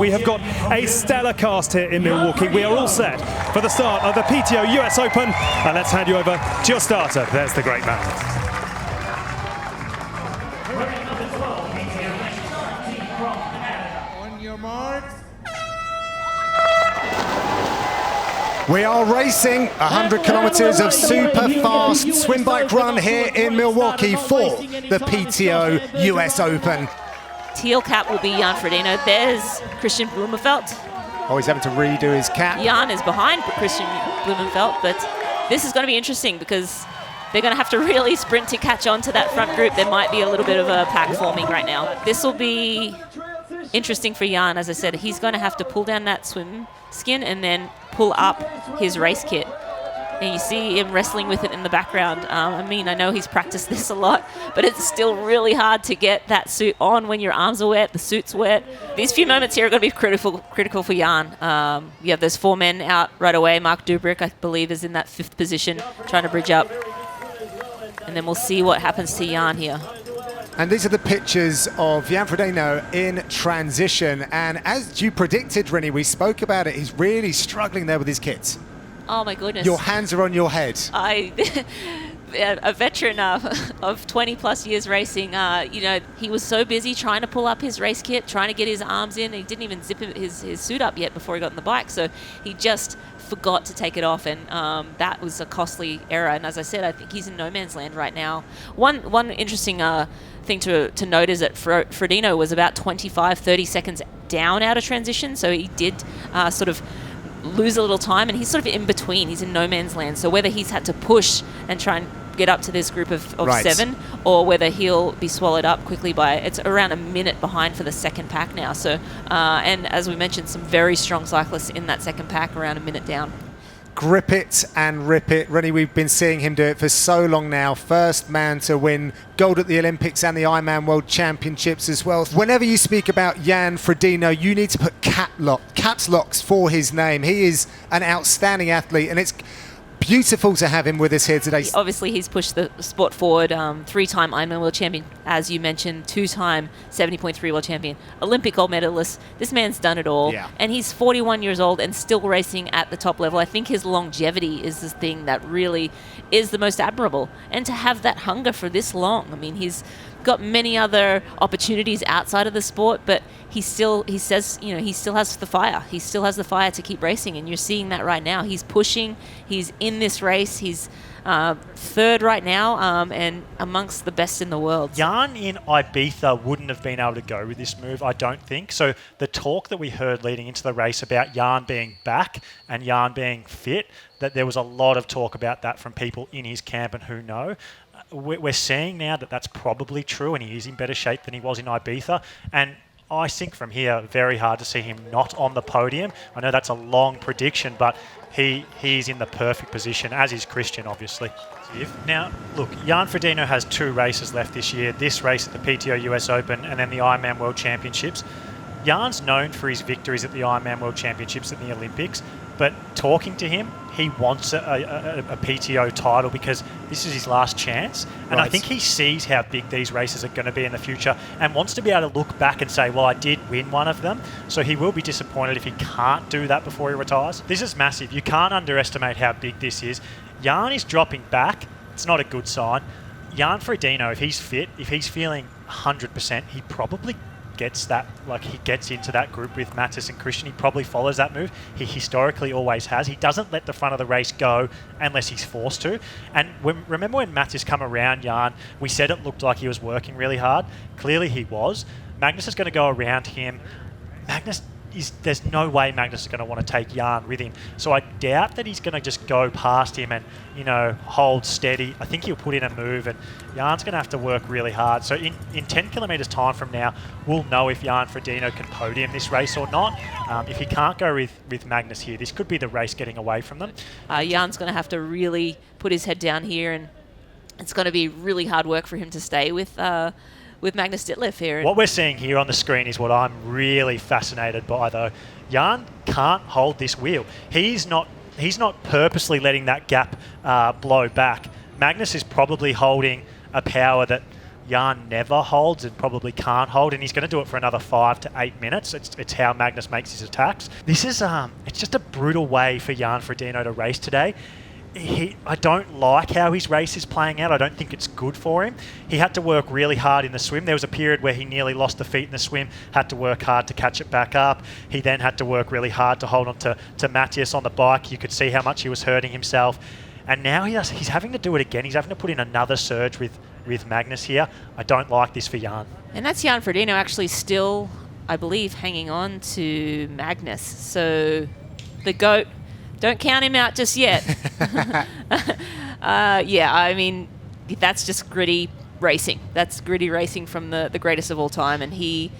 We have got a stellar cast here in Milwaukee. We are all set for the start of the PTO US Open. And let's hand you over to your starter. There's the great man. On your marks. We are racing 100 kilometers of super fast swim bike run here in Milwaukee for the PTO US Open. Teal cap will be Jan Frodeno. There's Christian Blumenfeld. Oh, he's having to redo his cap. Jan is behind Christian Blumenfeld, but this is going to be interesting because they're going to have to really sprint to catch on to that front group. There might be a little bit of a pack forming right now. This will be interesting for Jan. As I said, he's going to have to pull down that swim skin and then pull up his race kit. And you see him wrestling with it in the background. I mean, I know he's practiced this a lot, but it's still really hard to get that suit on when your arms are wet, the suit's wet. These few moments here are going to be critical for Jan. You have those 4 men out right away. Mark Dubrick, I believe, is in that 5th position, trying to bridge up. And then we'll see what happens to Jan here. And these are the pictures of Jan Frodeno in transition. And as you predicted, Rennie, we spoke about it, he's really struggling there with his kits. Oh my goodness. Your hands are on your head. A veteran of 20 plus years racing, he was so busy trying to pull up his race kit, trying to get his arms in. He didn't even zip his suit up yet before he got on the bike. So he just forgot to take it off, and that was a costly error. And as I said, I think he's in no man's land right now. One interesting thing to note is that Frodeno was about 25-30 seconds down out of transition, so he did sort of lose a little time, and he's sort of in between. He's in no man's land. So whether he's had to push and try and get up to this group of right. 7, or whether he'll be swallowed up quickly by, it's around a minute behind for the second pack now. So, and as we mentioned, some very strong cyclists in that second pack, around a minute down. Grip it and rip it. Rennie, we've been seeing him do it for so long now. First man to win gold at the Olympics and the Ironman World Championships as well. Whenever you speak about Jan Frodeno, you need to put caps locks for his name. He is an outstanding athlete, and it's beautiful to have him with us here today. Obviously, he's pushed the sport forward. 3-time Ironman World Champion, as you mentioned, 2-time 70.3 World Champion, Olympic gold medalist. This man's done it all. Yeah. And he's 41 years old and still racing at the top level. I think his longevity is the thing that really is the most admirable. And to have that hunger for this long, I mean, he's got many other opportunities outside of the sport, but he says, he still has the fire. He still has the fire to keep racing, and you're seeing that right now. He's pushing. He's in this race. He's 3rd right now, and amongst the best in the world. Jan in Ibiza wouldn't have been able to go with this move, I don't think. So the talk that we heard leading into the race about Jan being back and Jan being fit, that there was a lot of talk about that from people in his camp and who know. We're seeing now that that's probably true, and he is in better shape than he was in Ibiza. And I think from here, very hard to see him not on the podium. I know that's a long prediction, but he's in the perfect position, as is Christian, obviously. Now, look, Jan Frodeno has 2 races left this year. This race at the PTO US Open and then the Ironman World Championships. Jan's known for his victories at the Ironman World Championships and the Olympics, but talking to him, he wants a PTO title because this is his last chance. And right. I think he sees how big these races are going to be in the future and wants to be able to look back and say, well, I did win one of them. So he will be disappointed if he can't do that before he retires. This is massive. You can't underestimate how big this is. Jan is dropping back. It's not a good sign. Jan Frodeno, if he's fit, if he's feeling 100%, he probably gets that, like he gets into that group with Mattis and Christian. He probably follows that move. He historically always has. He doesn't let the front of the race go unless he's forced to. And remember when Mattis come around Jan, we said it looked like he was working really hard. Clearly he was. Magnus is going to go around him. There's no way Magnus is going to want to take Jan with him. So I doubt that he's going to just go past him and, hold steady. I think he'll put in a move, and Jan's going to have to work really hard. So in 10 kilometres time from now, we'll know if Jan Frodeno can podium this race or not. If he can't go with Magnus here, this could be the race getting away from them. Jan's going to have to really put his head down here, and it's going to be really hard work for him to stay with Magnus Ditlev here. What we're seeing here on the screen is what I'm really fascinated by, though. Jan can't hold this wheel. He's not purposely letting that gap blow back. Magnus is probably holding a power that Jan never holds and probably can't hold, and he's going to do it for another 5 to 8 minutes. It's how Magnus makes his attacks. This is it's just a brutal way for Jan Frodeno to race today. I don't like how his race is playing out. I don't think it's good for him. He had to work really hard in the swim. There was a period where he nearly lost the feet in the swim, had to work hard to catch it back up. He then had to work really hard to hold on to Matthias on the bike. You could see how much he was hurting himself. And now he's having to do it again. He's having to put in another surge with Magnus here. I don't like this for Jan. And that's Jan Frodeno actually still, I believe, hanging on to Magnus. So the GOAT, don't count him out just yet. Yeah, I mean, that's just gritty racing. That's gritty racing from the greatest of all time. And he,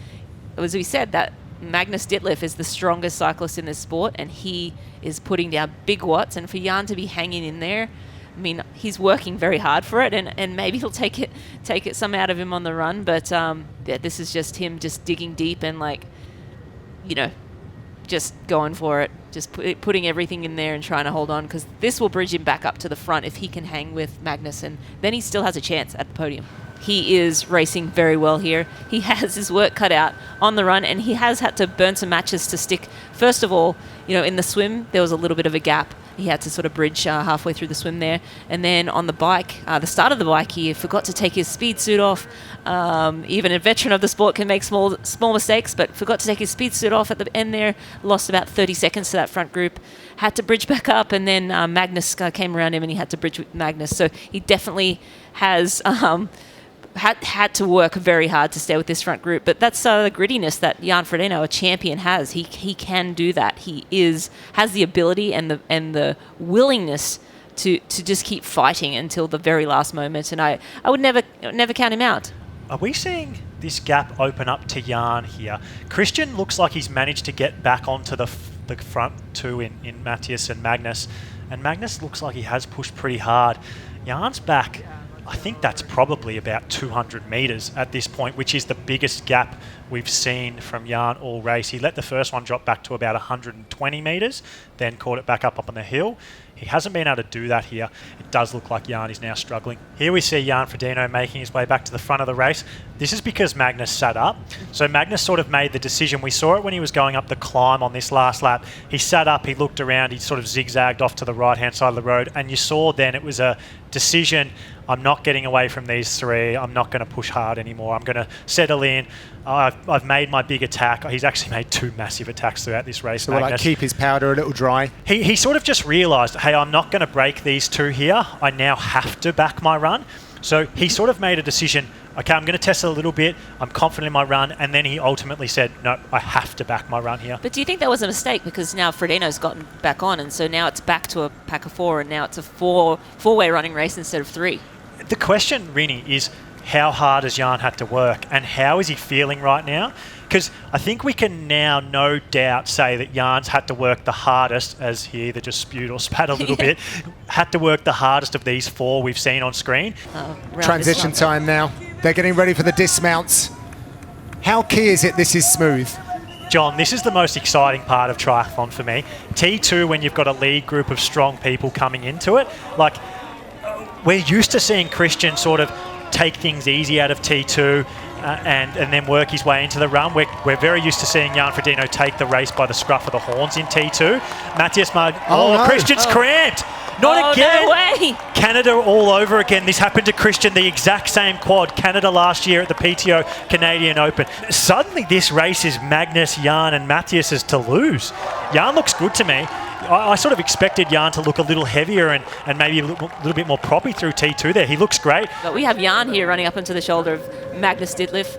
as we said, that Magnus Ditlev is the strongest cyclist in this sport, and he is putting down big watts. And for Jan to be hanging in there, I mean, he's working very hard for it, and maybe he'll take it some out of him on the run. But yeah, this is just him just digging deep and, like, you know, just going for it, just putting everything in there and trying to hold on, because this will bridge him back up to the front if he can hang with Magnus, and then he still has a chance at the podium. He is racing very well here. He has his work cut out on the run, and he has had to burn some matches to stick. First of all, you know, in the swim, there was a little bit of a gap. He had to sort of bridge halfway through the swim there. And then on the bike, the start of the bike, he forgot to take his speed suit off. Even a veteran of the sport can make small mistakes, but forgot to take his speed suit off at the end there. Lost about 30 seconds to that front group. Had to bridge back up, and then Magnus came around him, and he had to bridge with Magnus. So he definitely has had to work very hard to stay with this front group. But that's the grittiness that Jan Frodeno, a champion, has. He can do that. He has the ability and the willingness to just keep fighting until the very last moment. And I would never count him out. Are we seeing this gap open up to Jan here? Christian looks like he's managed to get back onto the front two in Matthias and Magnus. And Magnus looks like he has pushed pretty hard. Jan's back. I think that's probably about 200 metres at this point, which is the biggest gap we've seen from Jan all race. He let the first one drop back to about 120 metres, then caught it back up on the hill. He hasn't been able to do that here. It does look like Jan is now struggling. Here we see Jan Frodeno making his way back to the front of the race. This is because Magnus sat up. So Magnus sort of made the decision. We saw it when he was going up the climb on this last lap. He sat up, he looked around, he sort of zigzagged off to the right-hand side of the road, and you saw then it was a decision. I'm not getting away from these three. I'm not going to push hard anymore. I'm going to settle in. I've made my big attack. He's actually made 2 massive attacks throughout this race. So like keep his powder a little dry. He sort of just realised, hey, I'm not going to break these 2 here. I now have to back my run. So he sort of made a decision, okay, I'm going to test it a little bit. I'm confident in my run. And then he ultimately said, no, I have to back my run here. But do you think that was a mistake? Because now Frodeno's gotten back on, and so now it's back to a pack of 4, and now it's a four-way running race instead of 3. The question, Rini, is how hard has Jan had to work, and how is he feeling right now? Because I think we can now no doubt say that Jan's had to work the hardest, as he either just spewed or spat a little bit, had to work the hardest of these 4 we've seen on screen. Transition time now. They're getting ready for the dismounts. How key is it this is smooth? John, this is the most exciting part of triathlon for me. T2, when you've got a lead group of strong people coming into it, like, we're used to seeing Christian sort of take things easy out of T2 and then work his way into the run. We're very used to seeing Jan Frodeno take the race by the scruff of the horns in T2. Matthias no. Christian's cramped. Not again. No way. Canada all over again. This happened to Christian, the exact same quad. Canada last year at the PTO Canadian Open. Suddenly this race is Magnus, Jan and Matthias's to lose. Jan looks good to me. I sort of expected Jan to look a little heavier and maybe a little bit more proppy through T2 there. He looks great. But we have Jan here running up into the shoulder of Magnus Ditlev.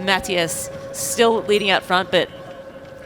Matthias still leading out front, but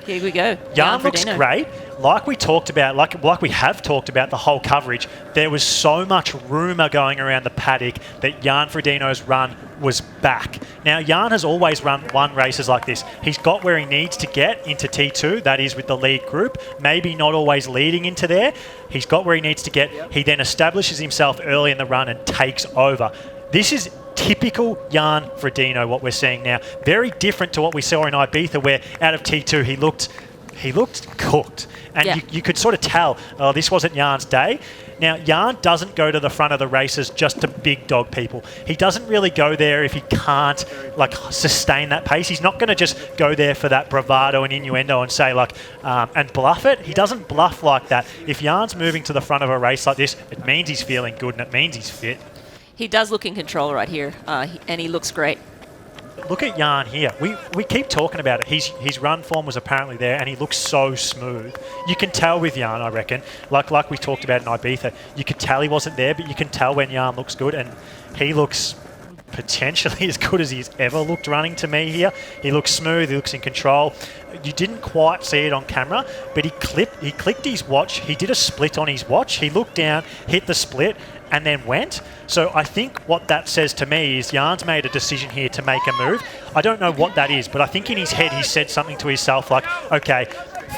here we go. Jan looks great. Like we talked about, like we have talked about the whole coverage, there was so much rumour going around the paddock that Jan Frodeno's run was back. Now, Jan has always won races like this. He's got where he needs to get into T2, that is with the lead group, maybe not always leading into there. He's got where he needs to get. He then establishes himself early in the run and takes over. This is typical Jan Frodeno, what we're seeing now. Very different to what we saw in Ibiza, where out of T2 he looked He looked cooked. And you could sort of tell, oh, this wasn't Jan's day. Now, Jan doesn't go to the front of the races just to big dog people. He doesn't really go there if he can't, like, sustain that pace. He's not going to just go there for that bravado and innuendo and say, like, and bluff it. He doesn't bluff like that. If Jan's moving to the front of a race like this, it means he's feeling good and it means he's fit. He does look in control right here, and he looks great. Look at Jan here. We keep talking about it. His run form was apparently there, and he looks so smooth. You can tell with Jan, I reckon, like we talked about in Ibiza, you could tell he wasn't there, but you can tell when Jan looks good, and he looks potentially as good as he's ever looked running to me here. He looks smooth. He looks in control. You didn't quite see it on camera, but he clicked his watch. He did a split on his watch. He looked down, hit the split, and then went. So I think what that says to me is Jan's made a decision here to make a move. I don't know what that is, but I think in his head he said something to himself like, okay,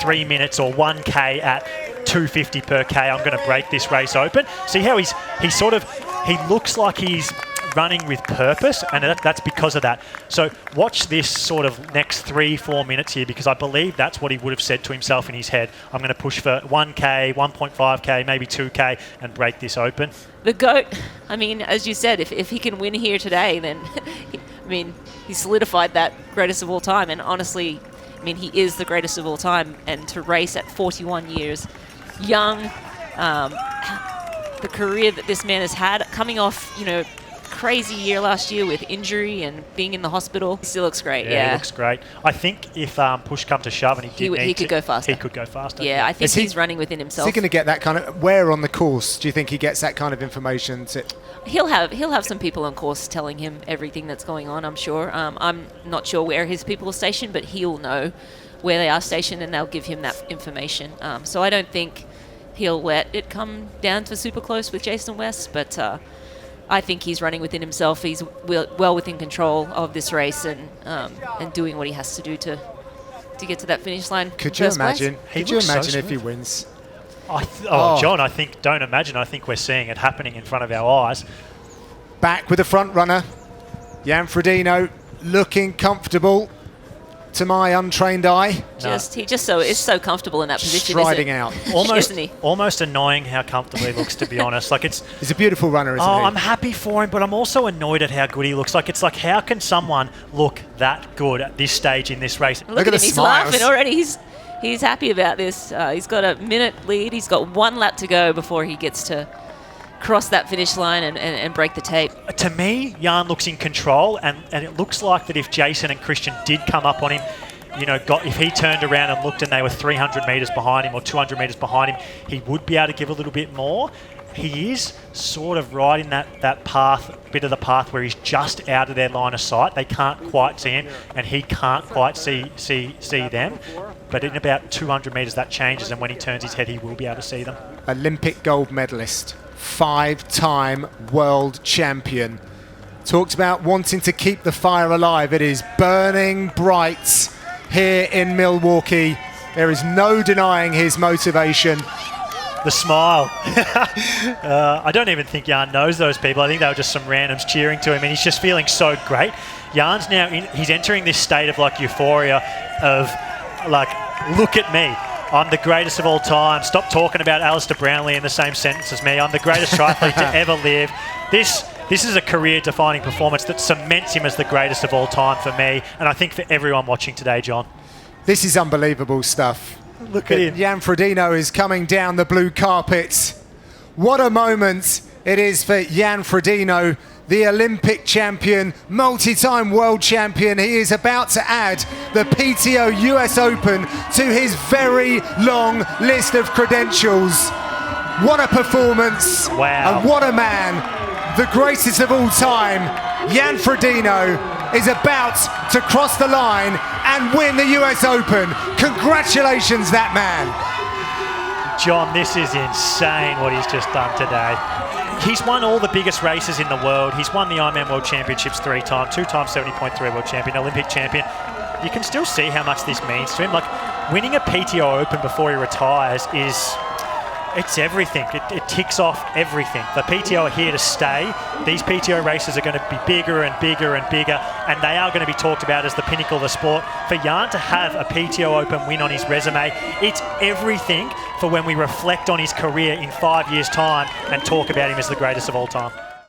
3 minutes or 1K at 250 per K, I'm going to break this race open. See how he looks like he's running with purpose, and that's because of that. So watch this sort of next 3-4 minutes here, because I believe that's what he would have said to himself in his head. I'm going to push for 1K, 1.5K, maybe 2K and break this open. The GOAT, I mean, as you said, if he can win here today, then, I mean, he solidified that greatest of all time. And honestly, I mean, he is the greatest of all time. And to race at 41 years, young, the career that this man has had, coming off, crazy year last year with injury and being in the hospital. He still looks great. Yeah, he looks great. I think if push come to shove and he could go faster. He could go faster. Yeah, I think he's running within himself. Is he going to get that kind of, where on the course do you think he gets that kind of information? He'll have some people on course telling him everything that's going on, I'm sure. I'm not sure where his people are stationed, but he'll know where they are stationed and they'll give him that information. So I don't think he'll let it come down to super close with Jason West, but I think he's running within himself. He's well within control of this race and doing what he has to do to get to that finish line. Could you imagine? Could you imagine if he wins? John, I think we're seeing it happening in front of our eyes. Back with the front runner, Jan Frodeno, looking comfortable to my untrained eye. He is so comfortable in that position. Striding out. Almost annoying how comfortable he looks, to be honest. He's a beautiful runner, isn't he? I'm happy for him, but I'm also annoyed at how good he looks. It's like, how can someone look that good at this stage in this race? Look at him, he's laughing already. He's happy about this. He's got a minute lead. He's got 1 lap to go before he gets to cross that finish line and break the tape. To me, Jan looks in control, and it looks like that if Jason and Christian did come up on him, if he turned around and looked and they were 300 metres behind him or 200 metres behind him, he would be able to give a little bit more. He is sort of right in that bit of the path where he's just out of their line of sight. They can't quite see him, and he can't quite see them. But in about 200 metres, that changes, and when he turns his head, he will be able to see them. Olympic gold medalist, 5-time world champion. Talks about wanting to keep the fire alive. It is burning bright here in Milwaukee. There is no denying his motivation. The smile. I don't even think Jan knows those people. I think they were just some randoms cheering to him, and he's just feeling so great. Jan's now he's entering this state of euphoria of look at me. I'm the greatest of all time. Stop talking about Alistair Brownlee in the same sentence as me. I'm the greatest triathlete to ever live. This is a career-defining performance that cements him as the greatest of all time for me, and I think for everyone watching today, John. This is unbelievable stuff. Look at him. Jan Frodeno is coming down the blue carpet. What a moment it is for Jan Frodeno, the Olympic champion, multi-time world champion. He is about to add the PTO US Open to his very long list of credentials. What a performance. Wow. And what a man. The greatest of all time, Jan Frodeno, is about to cross the line and win the US Open. Congratulations, that man. John, this is insane what he's just done today. He's won all the biggest races in the world. He's won the Ironman World Championships 3 times, 2 times 70.3 world champion, Olympic champion. You can still see how much this means to him. Winning a PTO Open before he retires is It's everything. It ticks off everything. The PTO are here to stay. These PTO races are going to be bigger and bigger and bigger, and they are going to be talked about as the pinnacle of the sport. For Jan to have a PTO Open win on his resume, it's everything for when we reflect on his career in 5 years' time and talk about him as the greatest of all time.